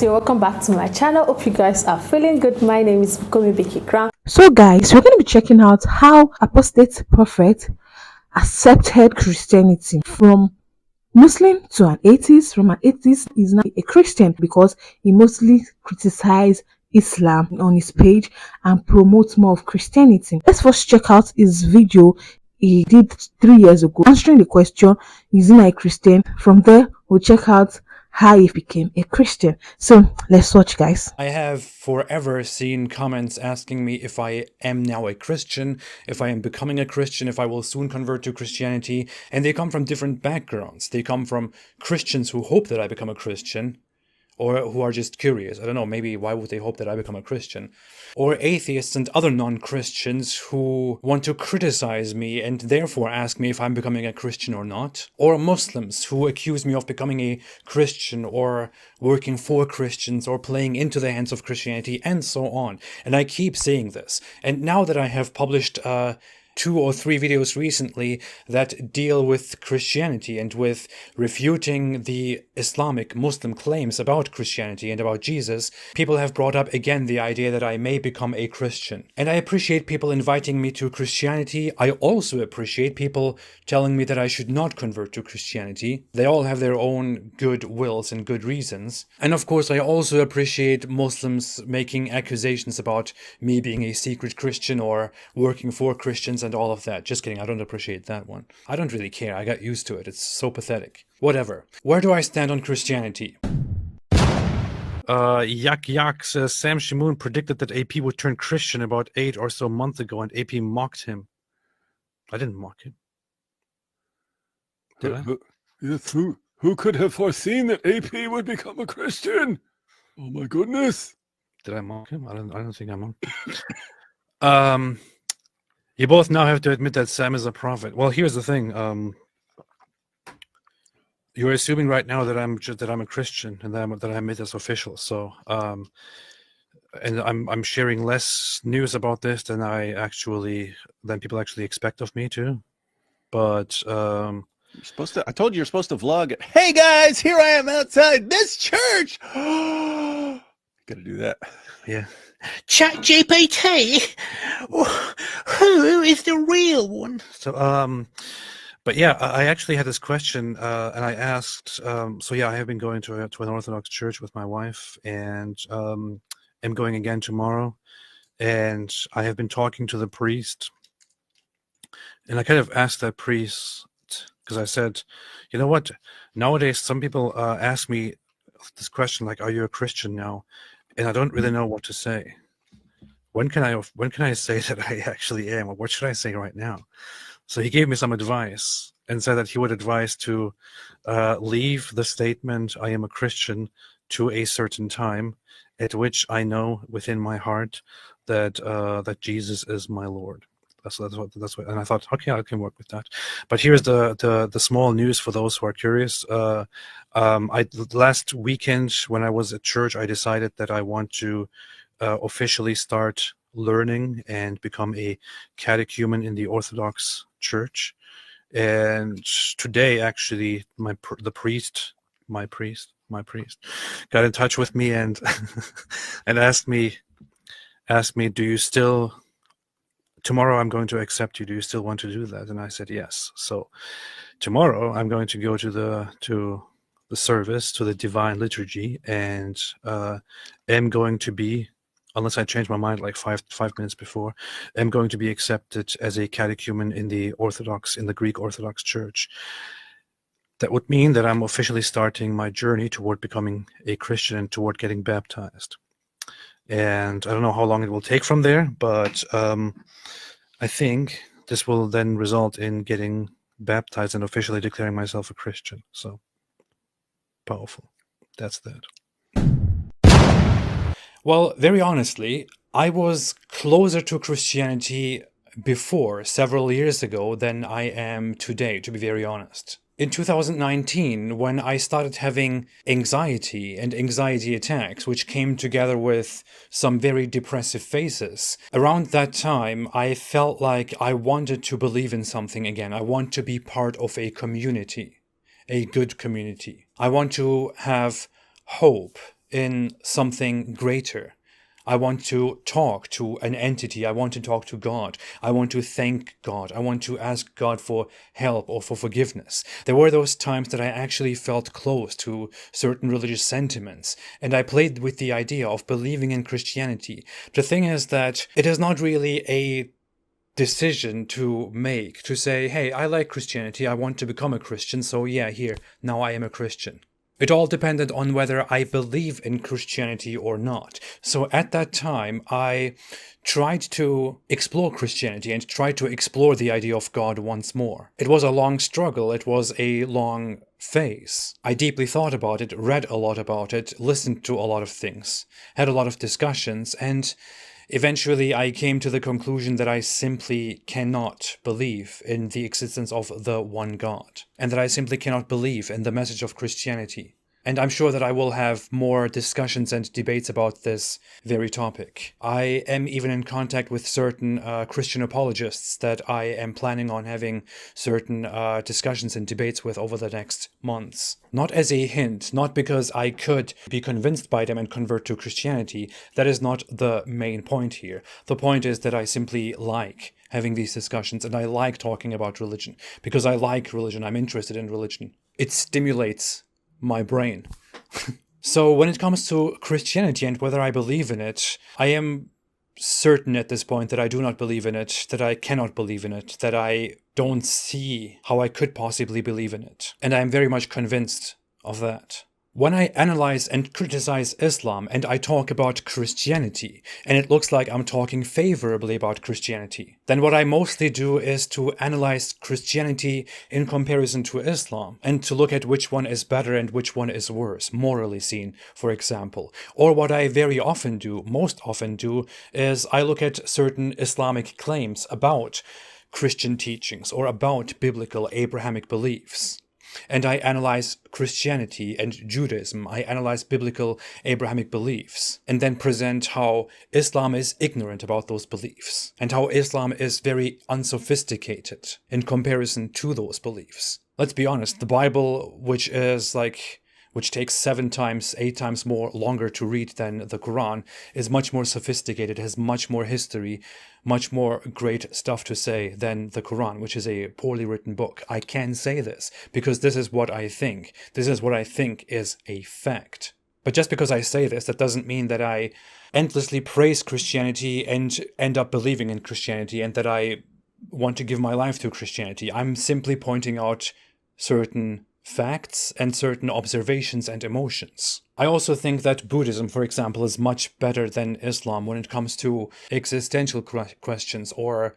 So welcome back to my channel. Hope you guys are feeling good. My name is Pbuh. So guys, we're going to be checking out how apostate prophet accepted Christianity from Muslim to an atheist. From an atheist is now a Christian because he mostly criticized Islam on his page and promotes more of Christianity. Let's first check out his video he did 3 years ago answering the question, is he a Christian? From there we'll check out how he became a Christian. So let's watch, guys. I have forever seen comments asking me if I am now a Christian, if I am becoming a Christian, if I will soon convert to Christianity, and they come from different backgrounds. They come from Christians who hope that I become a Christian, or who are just curious. I don't know, maybe why would they hope that I become a Christian? Or atheists and other non-Christians who want to criticize me and therefore ask me if I'm becoming a Christian or not. Or Muslims who accuse me of becoming a Christian or working for Christians or playing into the hands of Christianity and so on. And I keep saying this. And now that I have published 2 or 3 videos recently that deal with Christianity and with refuting the Islamic Muslim claims about Christianity and about Jesus, people have brought up again the idea that I may become a Christian. And I appreciate people inviting me to Christianity. I also appreciate people telling me that I should not convert to Christianity. They all have their own good wills and good reasons. And of course, I also appreciate Muslims making accusations about me being a secret Christian or working for Christians and all of that. Just kidding, I don't appreciate that one. I don't really care, I got used to it, it's so pathetic. Whatever. Where do I stand on Christianity? Yak says Sam Shimoon predicted that AP would turn Christian about 8 or so months ago, and AP mocked him. I didn't mock him. Did I? Yes, who could have foreseen that AP would become a Christian? Oh my goodness! Did I mock him? I don't think I mocked him. You both now have to admit that Sam is a prophet. Well, here's the thing. You're assuming right now that I'm a Christian and that I made this official. So, and I'm sharing less news about this than people actually expect of me to. But You're supposed to. I told you you're supposed to vlog it. Hey guys, here I am outside this church. Gotta do that. yeah. ChatGPT, who is the real one? So, but yeah, I actually had this question, and I asked. So yeah, I have been going to an Orthodox church with my wife, and am going again tomorrow. And I have been talking to the priest, and I kind of asked that priest because I said, you know what? Nowadays, some people ask me this question like, "Are you a Christian now?" And I don't really know what to say. When can I say that I actually am, or what should I say right now? So he gave me some advice and said that he would advise to leave the statement "I am a Christian" to a certain time, at which I know within my heart that that Jesus is my Lord. That's what. And I thought, okay, I can work with that. But here's the small news for those who are curious. Last weekend when I was at church, I decided that I want to officially start learning and become a catechumen in the Orthodox Church. And today, actually, my priest got in touch with me and and asked me, do you still? Tomorrow I'm going to accept you. Do you still want to do that? And I said yes. So tomorrow I'm going to go to the service, to the divine liturgy, and am going to be, unless I change my mind like five minutes before, am going to be accepted as a catechumen in the Greek Orthodox Church. That would mean that I'm officially starting my journey toward becoming a Christian and toward getting baptized. And I don't know how long it will take from there, but I think this will then result in getting baptized and officially declaring myself a Christian. So powerful. That's that. Well, very honestly, I was closer to Christianity before, several years ago, than I am today, to be very honest. In 2019, when I started having anxiety and anxiety attacks, which came together with some very depressive phases, around that time, I felt like I wanted to believe in something again. I want to be part of a community, a good community. I want to have hope in something greater. I want to talk to an entity. I want to talk to God. I want to thank God. I want to ask God for help or for forgiveness. There were those times that I actually felt close to certain religious sentiments, and I played with the idea of believing in Christianity. The thing is that it is not really a decision to make, to say, hey, I like Christianity, I want to become a Christian, so yeah, here, now I am a Christian. It all depended on whether I believe in Christianity or not. So at that time, I tried to explore Christianity and tried to explore the idea of God once more. It was a long struggle. It was a long phase. I deeply thought about it, read a lot about it, listened to a lot of things, had a lot of discussions, and eventually I came to the conclusion that I simply cannot believe in the existence of the one God, and that I simply cannot believe in the message of Christianity. And I'm sure that I will have more discussions and debates about this very topic. I am even in contact with certain Christian apologists that I am planning on having certain discussions and debates with over the next months. Not as a hint, not because I could be convinced by them and convert to Christianity. That is not the main point here. The point is that I simply like having these discussions, and I like talking about religion. Because I like religion, I'm interested in religion. It stimulates my brain. So when it comes to Christianity and whether I believe in it, I am certain at this point that I do not believe in it, that I cannot believe in it, that I don't see how I could possibly believe in it. And I am very much convinced of that. When I analyze and criticize Islam and I talk about Christianity, and it looks like I'm talking favorably about Christianity, then what I mostly do is to analyze Christianity in comparison to Islam, and to look at which one is better and which one is worse, morally seen, for example. Or what I very often do, most often do, is I look at certain Islamic claims about Christian teachings or about biblical Abrahamic beliefs. And I analyze Christianity and Judaism. I analyze biblical Abrahamic beliefs, and then present how Islam is ignorant about those beliefs, and how Islam is very unsophisticated in comparison to those beliefs. Let's be honest, the Bible, which takes 7 times, 8 times more longer to read than the Quran, is much more sophisticated, has much more history, much more great stuff to say than the Quran, which is a poorly written book. I can say this because this is what I think. This is what I think is a fact. But just because I say this, that doesn't mean that I endlessly praise Christianity and end up believing in Christianity and that I want to give my life to Christianity. I'm simply pointing out certain facts and certain observations and emotions. I also think that Buddhism, for example, is much better than Islam when it comes to existential questions or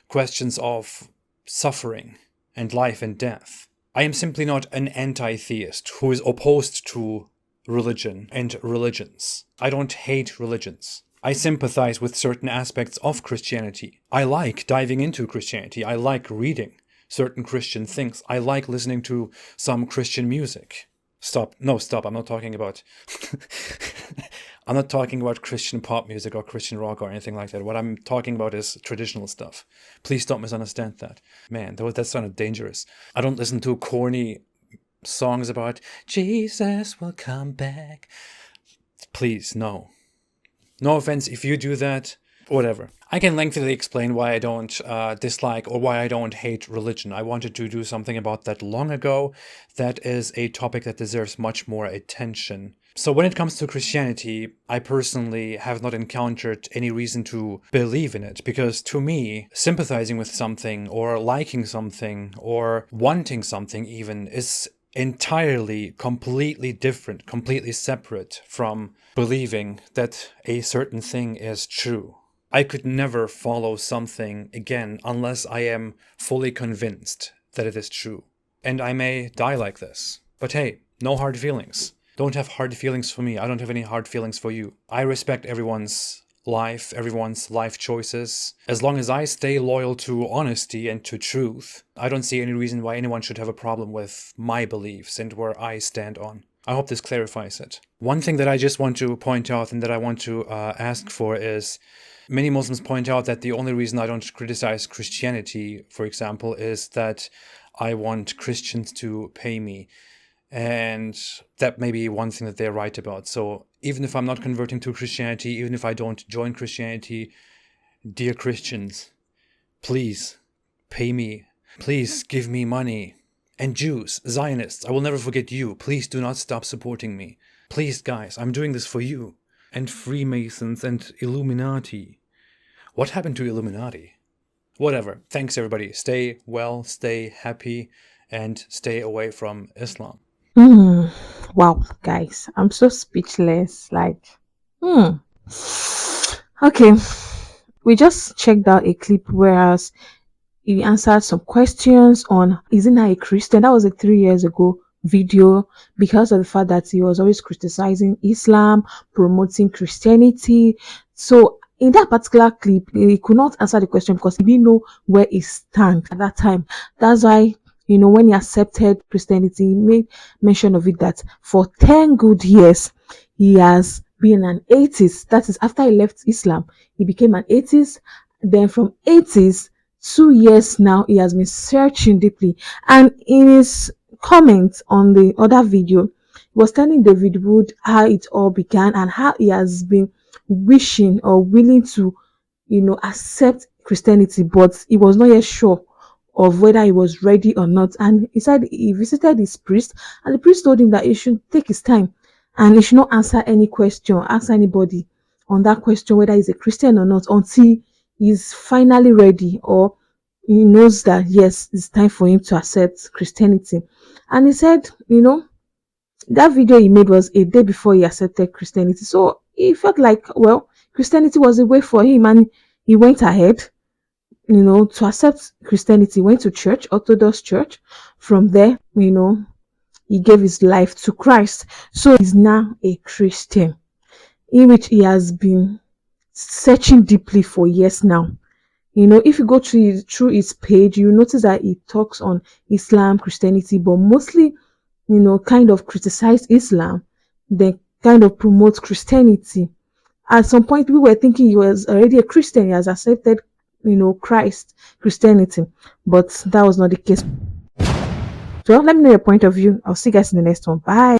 questions of suffering and life and death. I am simply not an anti-theist who is opposed to religion and religions. I don't hate religions. I sympathize with certain aspects of Christianity. I like diving into Christianity. I like reading certain Christian things. I like listening to some Christian music. Stop. I'm not talking about I'm not talking about Christian pop music or Christian rock or anything like that. What I'm talking about is traditional stuff. Please don't misunderstand that. Man, that sounded dangerous. I don't listen to corny songs about Jesus will come back. Please, no. No offense if you do that. Whatever. I can lengthily explain why I don't dislike or why I don't hate religion. I wanted to do something about that long ago. That is a topic that deserves much more attention. So when it comes to Christianity, I personally have not encountered any reason to believe in it, because to me, sympathizing with something or liking something or wanting something even is entirely, completely different, completely separate from believing that a certain thing is true. I could never follow something again unless I am fully convinced that it is true. And I may die like this. But hey, no hard feelings. Don't have hard feelings for me. I don't have any hard feelings for you. I respect everyone's life choices. As long as I stay loyal to honesty and to truth, I don't see any reason why anyone should have a problem with my beliefs and where I stand on. I hope this clarifies it. One thing that I just want to point out and that I want to ask for is, many Muslims point out that the only reason I don't criticize Christianity, for example, is that I want Christians to pay me. And that may be one thing that they're right about. So even if I'm not converting to Christianity, even if I don't join Christianity, dear Christians, please pay me. Please give me money. And Jews, Zionists, I will never forget you. Please do not stop supporting me. Please, guys, I'm doing this for you. And Freemasons and Illuminati. What happened to Illuminati? Whatever. Thanks, everybody. Stay well, stay happy, and stay away from Islam. Wow, guys, I'm so speechless. Like, okay, we just checked out a clip where he answered some questions on is he now a Christian? That was a 3 years ago video, because of the fact that he was always criticizing Islam, promoting Christianity. So in that particular clip, he could not answer the question because he didn't know where he stand at that time. That's why, when he accepted Christianity, he made mention of it that for 10 good years he has been an atheist. That is, after he left Islam, he became an atheist. Then from atheist, 2 years now, he has been searching deeply. And in his comment on the other video, he was telling David Wood how it all began and how he has been wishing or willing to, accept Christianity, but he was not yet sure of whether he was ready or not. And he said he visited his priest, and the priest told him that he should take his time and he should not answer any question, ask anybody on that question whether he's a Christian or not, until he's finally ready, or he knows that yes, it's time for him to accept Christianity. And he said, that video he made was a day before he accepted Christianity. So he felt like, well, Christianity was a way for him, and he went ahead, to accept Christianity. Went to church, Orthodox church. From there, he gave his life to Christ. So he's now a Christian, in which he has been searching deeply for years now. If you go through his page, you notice that he talks on Islam, Christianity, but mostly, kind of criticize Islam, then kind of promote Christianity. At some point, we were thinking he was already a Christian. He has accepted, Christ, Christianity, but that was not the case. So let me know your point of view. I'll see you guys in the next one. Bye.